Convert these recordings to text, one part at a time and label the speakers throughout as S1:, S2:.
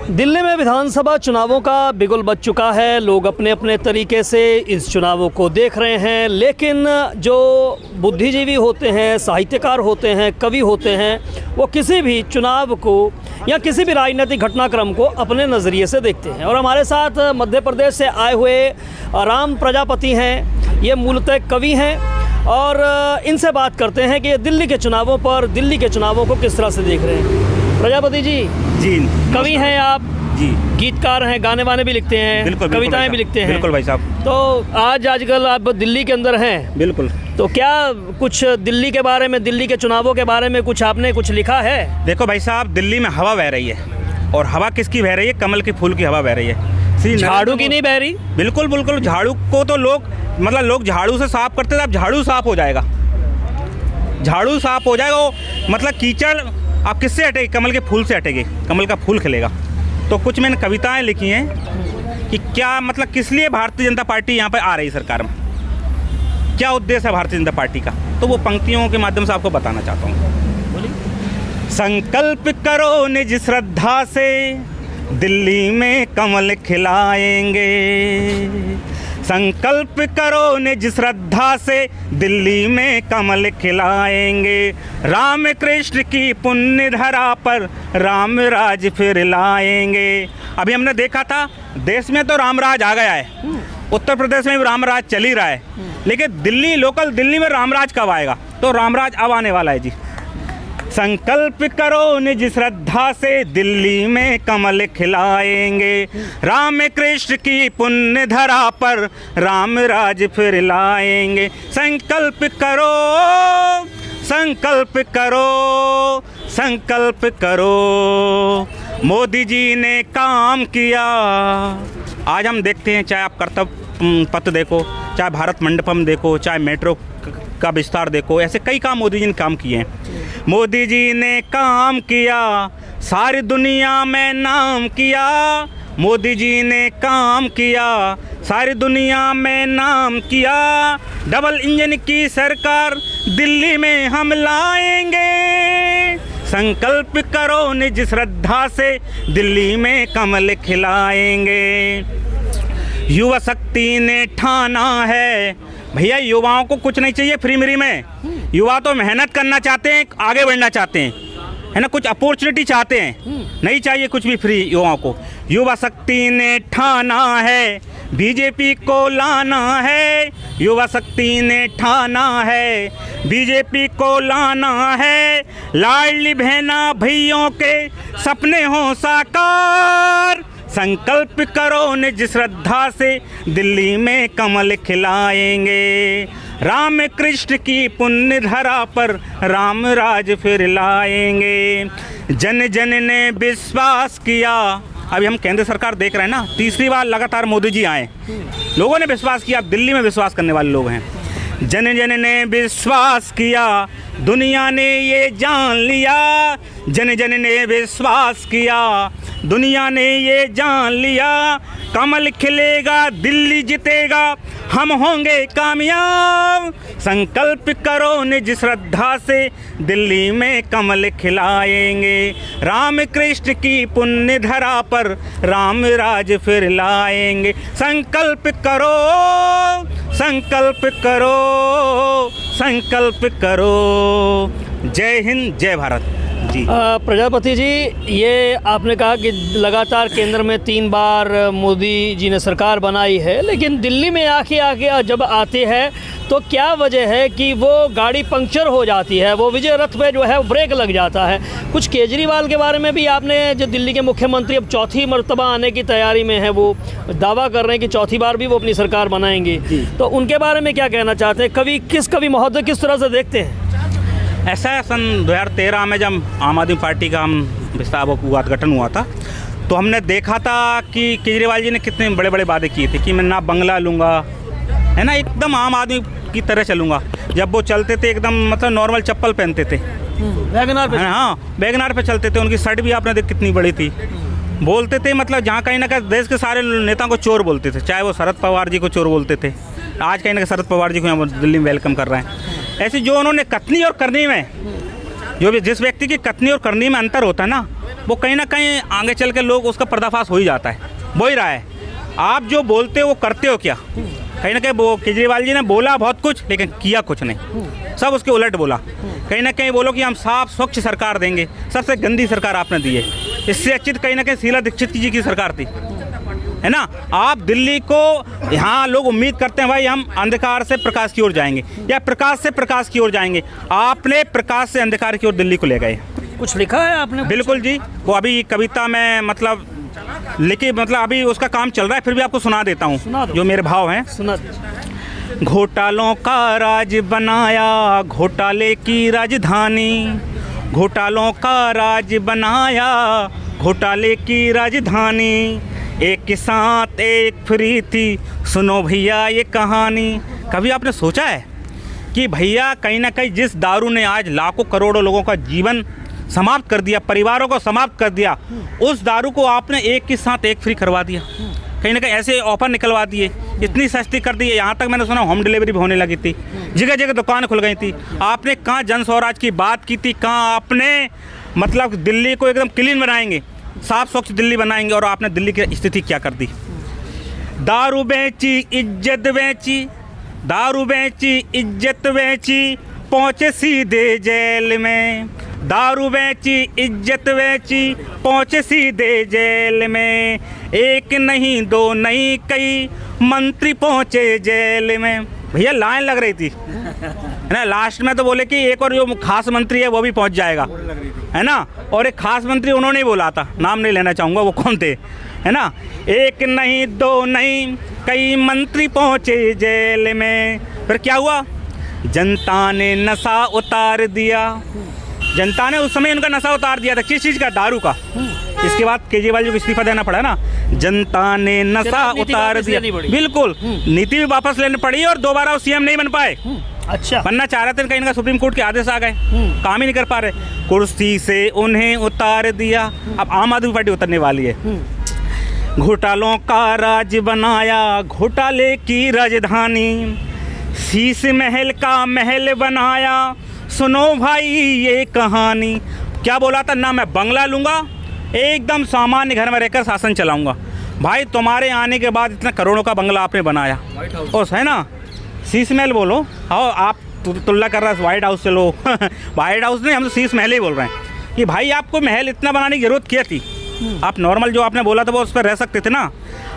S1: दिल्ली में विधानसभा चुनावों का बिगुल बज चुका है। लोग अपने अपने तरीके से इस चुनावों को देख रहे हैं, लेकिन जो बुद्धिजीवी होते हैं, साहित्यकार होते हैं, कवि होते हैं, वो किसी भी चुनाव को या किसी भी राजनीतिक घटनाक्रम को अपने नज़रिए से देखते हैं। और हमारे साथ मध्य प्रदेश से आए हुए राम प्रजापति हैं। ये मूलतः कवि हैं और इनसे बात करते हैं कि दिल्ली के चुनावों को किस तरह से देख रहे हैं। प्रजापति जी कवि हैं आप
S2: जी,
S1: गीतकार हैं, गाने वाने भी लिखते हैं, कविताएं भी लिखते हैं।
S2: बिल्कुल भाई साहब।
S1: तो आजकल आप दिल्ली के अंदर हैं।
S2: बिल्कुल।
S1: तो क्या कुछ दिल्ली के बारे में, दिल्ली के चुनावों के बारे में कुछ आपने लिखा है?
S2: देखो भाई साहब, दिल्ली में हवा बह रही है और हवा किसकी बह रही है? कमल के फूल की हवा बह रही है।
S1: झाड़ू की नहीं बह रही?
S2: बिल्कुल बिल्कुल। झाड़ू को तो लोग झाड़ू से साफ करते थे, अब झाड़ू साफ हो जाएगा। झाड़ू साफ हो जाएगा, वो मतलब कीचड़ आप किससे हटेगी? कमल के फूल से हटेगी, कमल का फूल खिलेगा। तो कुछ मैंने कविताएं लिखी हैं कि क्या मतलब किस लिए भारतीय जनता पार्टी यहाँ पर आ रही सरकार में, क्या उद्देश्य है भारतीय जनता पार्टी का, तो वो पंक्तियों के माध्यम से आपको बताना चाहता हूँ। संकल्प करो निज श्रद्धा से, दिल्ली में कमल खिलाएंगे। संकल्प करो निज श्रद्धा से, दिल्ली में कमल खिलाएंगे। राम कृष्ण की पुण्य धरा पर राम राज फिर लाएंगे। अभी हमने देखा था देश में तो राम राज आ गया है, उत्तर प्रदेश में भी राम राज चल ही रहा है, लेकिन दिल्ली में राम राज कब आएगा? तो राम राज अब आने वाला है जी। संकल्प करो निज श्रद्धा से, दिल्ली में कमल खिलाएंगे। राम कृष्ण की पुण्य धरा पर राम राज फिर लाएंगे। संकल्प करो, संकल्प करो, संकल्प करो। मोदी जी ने काम किया। आज हम देखते हैं, चाहे आप कर्तव्य पथ देखो, चाहे भारत मंडपम देखो, चाहे मेट्रो का विस्तार देखो, ऐसे कई काम मोदी जी ने काम किए हैं। मोदी जी ने काम किया, सारी दुनिया में नाम किया। मोदी जी ने काम किया, सारी दुनिया में नाम किया। डबल इंजन की सरकार दिल्ली में हम लाएंगे। संकल्प करो निज श्रद्धा से, दिल्ली में कमल खिलाएंगे। युवा शक्ति ने ठाना है, भैया युवाओं को कुछ नहीं चाहिए फ्री मिरी में। युवा तो मेहनत करना चाहते हैं, आगे बढ़ना चाहते हैं, है ना, कुछ अपॉर्चुनिटी चाहते हैं, नहीं चाहिए कुछ भी फ्री युवाओं को। युवा शक्ति ने ठाना है, बीजेपी को लाना है। युवा शक्ति ने ठाना है, बीजेपी को लाना है। लाडली बहना भैयों के सपने हो साकार। संकल्प करो निज श्रद्धा से, दिल्ली में कमल खिलाएंगे। राम कृष्ण की पुण्य धरा पर राम राज फिर लाएंगे। जन जन ने विश्वास किया। अभी हम केंद्र सरकार देख रहे हैं ना, तीसरी बार लगातार मोदी जी आए, लोगों ने विश्वास किया। अब दिल्ली में विश्वास करने वाले लोग हैं। जन जन ने विश्वास किया, दुनिया ने ये जान लिया। जन जन ने विश्वास किया, दुनिया ने ये जान लिया। कमल खिलेगा, दिल्ली जीतेगा, हम होंगे कामयाब। संकल्प करो निज श्रद्धा से, दिल्ली में कमल खिलाएंगे। राम कृष्ण की पुण्य धरा पर राम राज फिर लाएंगे। संकल्प करो, संकल्प करो, संकल्प करो। जय हिंद, जय भारत जी।
S1: प्रजापति जी, ये आपने कहा कि लगातार केंद्र में 3 बार मोदी जी ने सरकार बनाई है, लेकिन दिल्ली में आके जब आते हैं तो क्या वजह है कि वो गाड़ी पंक्चर हो जाती है, वो विजय रथ पे जो है ब्रेक लग जाता है? कुछ केजरीवाल के बारे में भी आपने, जो दिल्ली के मुख्यमंत्री अब चौथी मर्तबा आने की तैयारी में है, वो दावा कर रहे हैं कि चौथी बार भी वो अपनी सरकार बनाएंगे, तो उनके बारे में क्या कहना चाहते हैं? कवि महोदय किस तरह से देखते हैं?
S2: ऐसा है, सन 2013 में जब आम आदमी पार्टी का गठन हुआ था, तो हमने देखा था कि केजरीवाल जी ने कितने बड़े बड़े वादे किए थे कि मैं ना बंगला लूँगा, है ना, एकदम आम आदमी की तरह चलूँगा। जब वो चलते थे एकदम मतलब नॉर्मल चप्पल पहनते थे,
S1: वैगनार पे।
S2: हाँ, वैगनार पे चलते थे। उनकी शर्ट भी आपने देख कितनी बड़ी थी। बोलते थे मतलब जहाँ कहीं ना कहीं देश के सारे नेताओं को चोर बोलते थे, चाहे वो शरद पवार जी को चोर बोलते थे। आज कहीं ना कहीं शरद पवार जी को यहाँ दिल्ली में वेलकम कर रहे हैं। ऐसी जो उन्होंने कथनी और करनी में, जो भी जिस व्यक्ति की कथनी और करनी में अंतर होता है ना, वो कहीं ना कहीं आगे चल के लोग उसका पर्दाफाश हो ही जाता है, हो ही रहा है। आप जो बोलते हो वो करते हो क्या? कहीं ना कहीं वो केजरीवाल जी ने बोला बहुत कुछ लेकिन किया कुछ नहीं, सब उसके उलट बोला। कहीं ना कहीं बोलो कि हम साफ स्वच्छ सरकार देंगे, सबसे गंदी सरकार आपने दी है। इससे अच्छी तो कहीं ना कहीं शीला दीक्षित जी की सरकार थी, है ना। आप दिल्ली को, यहाँ लोग उम्मीद करते हैं भाई हम अंधकार से प्रकाश की ओर जाएंगे या प्रकाश से प्रकाश की ओर जाएंगे। आपने प्रकाश से अंधकार की ओर दिल्ली को ले गए।
S1: कुछ लिखा है आपने?
S2: बिल्कुल जी, वो अभी कविता में मतलब लिखी, मतलब अभी उसका काम चल रहा है, फिर भी आपको सुना देता हूँ जो मेरे भाव हैं।
S1: सुना।
S2: घोटालों का राज बनाया, घोटाले की राजधानी, घोटालों का राज बनाया, घोटाले की राजधानी, एक के साथ एक फ्री थी, सुनो भैया ये कहानी। कभी आपने सोचा है कि भैया कहीं ना कहीं जिस दारू ने आज लाखों करोड़ों लोगों का जीवन समाप्त कर दिया, परिवारों को समाप्त कर दिया, उस दारू को आपने एक के साथ एक फ्री करवा दिया। कहीं ना कहीं ऐसे ऑफर निकलवा दिए, इतनी सस्ती कर दी है, यहाँ तक मैंने सुना होम डिलीवरी भी होने लगी थी, जगह जगह दुकान खुल गई थी। आपने कहाँ जन स्वराज की बात की थी, कहाँ आपने मतलब दिल्ली को एकदम क्लीन बनाएंगे, साफ स्वच्छ दिल्ली बनाएंगे, और आपने दिल्ली की स्थिति क्या कर दी। दारू बेची, इज्जत बेची, दारू बेची, इज्जत बेची, पहुँचे सीधे जेल में। दारू बेची, इज्जत बेची, पहुँचे सीधे जेल में। एक नहीं दो नहीं कई मंत्री पहुँचे जेल में। भैया लाइन लग रही थी, है ना। लास्ट में तो बोले कि एक और जो खास मंत्री है वो भी पहुँच जाएगा, है ना। और एक खास मंत्री उन्होंने ही बोला था, नाम नहीं लेना चाहूँगा वो कौन थे, है ना। एक नहीं दो नहीं कई मंत्री पहुँचे जेल में। फिर क्या हुआ? जनता ने नशा उतार दिया, जनता ने उस समय उनका नशा उतार दिया था। किस चीज़ का? दारू का। इसके बाद केजरीवाल जी को इस्तीफा देना पड़ा ना। जनता ने नशा उतार दिया, बिल्कुल नीति भी वापस लेनी पड़ी और दोबारा वो सीएम नहीं बन पाए।
S1: अच्छा,
S2: बनना चाह रहे थे, कहीं ना सुप्रीम कोर्ट के आदेश आ गए, काम ही नहीं कर पा रहे। कुर्सी से उन्हें उतार दिया, अब आम आदमी पार्टी उतरने वाली है। घोटालों का राज बनाया, घोटाले की राजधानी, शीश महल का महल बनाया, सुनो भाई ये कहानी। क्या बोला था? ना मैं बंगला लूँगा, एकदम सामान्य घर में रहकर शासन चलाऊँगा। भाई तुम्हारे आने के बाद इतना करोड़ों का बंगला आपने बनाया, और है ना शीश महल बोलो, और आप तुलना कर रहा है व्हाइट हाउस से। लो व्हाइट हाउस नहीं, हम तो शीश महल ही बोल रहे हैं कि भाई आपको महल इतना बनाने की जरूरत क्या थी? आप नॉर्मल जो आपने बोला था वो उस पर रह सकते थे ना।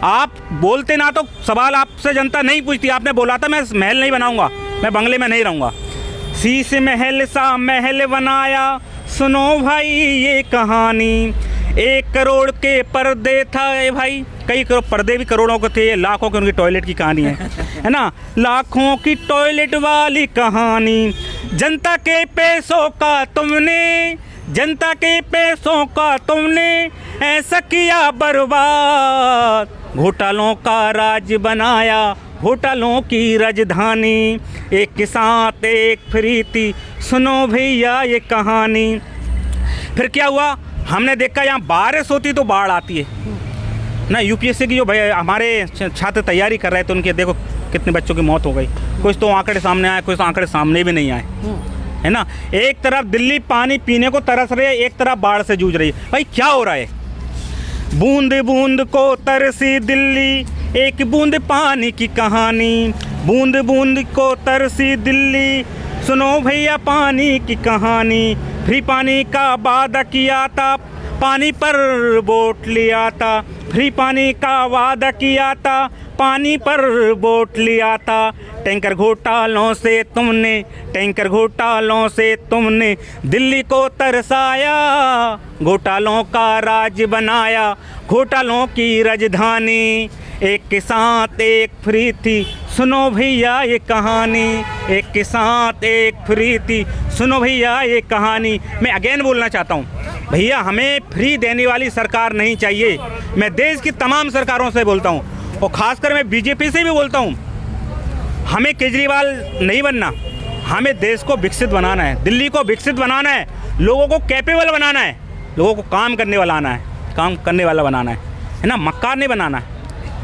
S2: आप बोलते ना तो सवाल आपसे जनता नहीं पूछती। आपने बोला था मैं महल नहीं बनाऊंगा, मैं बंगले में नहीं रहूँगा। शीश महल सा महल बनाया, सुनो भाई ये कहानी। 1 करोड़ के पर्दे था भाई, कई करोड़ पर्दे भी करोड़ों के थे, लाखों के उनकी टॉयलेट की कहानी है ना। लाखों की टॉयलेट वाली कहानी। जनता के पैसों का तुमने, जनता के पैसों का तुमने ऐसा किया बर्बाद। घोटालों का राज बनाया, घोटालों की राजधानी, एक के साथ एक फ्री थी, सुनो भैया ये कहानी। फिर क्या हुआ? हमने देखा यहाँ बारिश होती तो बाढ़ आती है ना। यूपीएससी की जो भैया हमारे छात्र तैयारी कर रहे थे, उनके देखो कितने बच्चों की मौत हो गई। कुछ तो आंकड़े सामने आए, कुछ तो आंकड़े सामने भी नहीं आए, है ना। एक तरफ दिल्ली पानी पीने को तरस रही है, एक तरफ बाढ़ से जूझ रही है। भाई क्या हो रहा है? बूंद बूंद को तरसी दिल्ली, एक बूंद पानी की कहानी। बूंद बूंद को तरसी दिल्ली, सुनो भैया पानी की कहानी। फ्री पानी का वादा किया था, पानी पर वोट लिया था। फ्री पानी का वादा किया था, पानी पर वोट लिया था। टैंकर घोटालों से तुमने, टैंकर घोटालों से तुमने दिल्ली को तरसाया। घोटालों का राज बनाया, घोटालों की राजधानी, एक के साथ एक फ्री थी, सुनो भैया ये कहानी। एक के साथ एक फ्री थी, सुनो भैया ये कहानी। मैं अगेन बोलना चाहता हूँ भैया, हमें फ्री देने वाली सरकार नहीं चाहिए। मैं देश की तमाम सरकारों से बोलता हूँ, और ख़ासकर मैं बीजेपी से भी बोलता हूँ, हमें केजरीवाल नहीं बनना, हमें देश को विकसित बनाना है, दिल्ली को विकसित बनाना है, लोगों को कैपेबल बनाना है, लोगों को काम करने वाला आना है, काम करने वाला बनाना है ना। मक्कार नहीं बनाना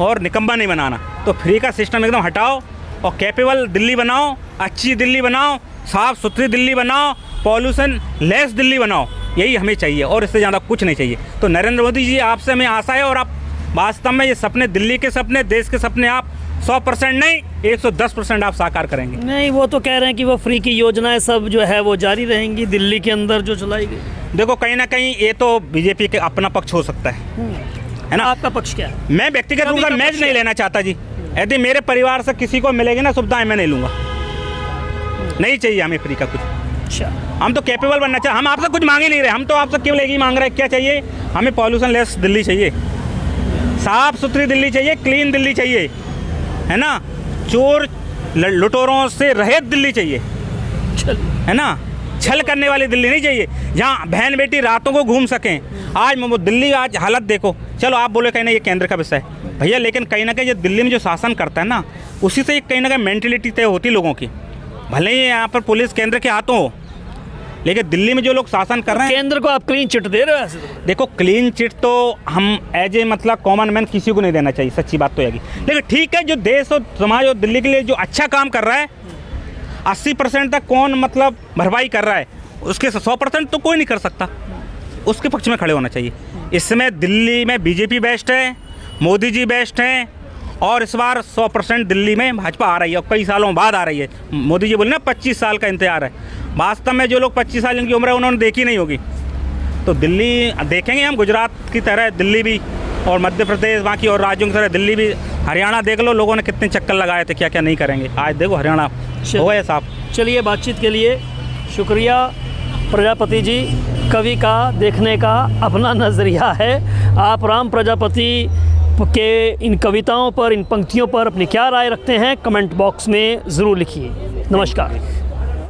S2: और निकम्मा नहीं बनाना। तो फ्री का सिस्टम एकदम हटाओ और कैपेबल दिल्ली बनाओ, अच्छी दिल्ली बनाओ, साफ़ सुथरी दिल्ली बनाओ, पॉल्यूशन लेस दिल्ली बनाओ। यही हमें चाहिए और इससे ज़्यादा कुछ नहीं चाहिए। तो नरेंद्र मोदी जी, आपसे हमें आशा है और आप वास्तव में ये सपने, दिल्ली के सपने, देश के सपने आप 100% नहीं 110% आप साकार करेंगे।
S1: नहीं, वो तो कह रहे हैं कि वो फ्री की योजनाएं सब जो है वो जारी रहेंगी दिल्ली के अंदर जो चलाई गई।
S2: देखो कहीं ना कहीं ये तो बीजेपी के अपना पक्ष हो सकता है ना।
S1: आपका पक्ष क्या है?
S2: मैं व्यक्तिगत रूप से मैच नहीं लेना चाहता जी। यदि मेरे परिवार से किसी को मिलेगी ना सुविधाएं, मैं नहीं लूँगा। नहीं चाहिए हमें फ्री का कुछ।
S1: अच्छा,
S2: हम तो कैपेबल बनना चाहिए। हम आपसे कुछ मांग ही नहीं रहे, हम तो आपसे केवल एक ही मांग रहे हैं। क्या चाहिए हमें? पॉल्यूशन लेस दिल्ली चाहिए, साफ़ सुथरी दिल्ली चाहिए, क्लीन दिल्ली चाहिए, है ना। चोर लुटेरों से रहित दिल्ली चाहिए, है ना। छल करने वाली दिल्ली नहीं चाहिए, जहाँ बहन बेटी रातों को घूम सकें। आज वो दिल्ली आज हालत देखो। चलो आप बोले कहीं ना ये केंद्र का विषय है भैया, लेकिन कहीं ना कहीं ये दिल्ली में जो शासन करता है ना, उसी से कहीं ना कहीं मेंटलिटी तय होती है लोगों की। भले ही यहाँ पर पुलिस केंद्र के हाथों हो, लेकिन दिल्ली में जो लोग शासन कर रहे हैं,
S1: केंद्र को आप क्लीन चिट दे रहे हो ऐसे तो?
S2: देखो क्लीन चिट तो हम एज ए मतलब कॉमन मैन किसी को नहीं देना चाहिए, सच्ची बात तो है। लेकिन ठीक है, जो देश और समाज और दिल्ली के लिए जो अच्छा काम कर रहा है 80% तक कौन मतलब भरपाई कर रहा है, उसके 100% तो कोई नहीं कर सकता। उसके पक्ष में खड़े होना चाहिए। इस समय दिल्ली में बीजेपी बेस्ट है, मोदी जी बेस्ट हैं, और इस बार 100% दिल्ली में भाजपा आ रही है और कई सालों बाद आ रही है। मोदी जी बोले ना 25 साल का इंतजार है। वास्तव में जो लोग 25 साल जिनकी उम्र है उन्होंने देखी नहीं होगी। तो दिल्ली देखेंगे हम, गुजरात की तरह दिल्ली भी, और मध्य प्रदेश बाकी और राज्यों की तरह दिल्ली भी। हरियाणा देख लो, लोगों ने कितने चक्कर लगाए थे, क्या क्या नहीं करेंगे। आज देखो हरियाणा हो गए साहब।
S1: चलिए, बातचीत के लिए शुक्रिया प्रजापति जी। कवि का देखने का अपना नज़रिया है। आप राम प्रजापति के इन कविताओं पर, इन पंक्तियों पर अपनी क्या राय रखते हैं, कमेंट बॉक्स में ज़रूर लिखिए। नमस्कार।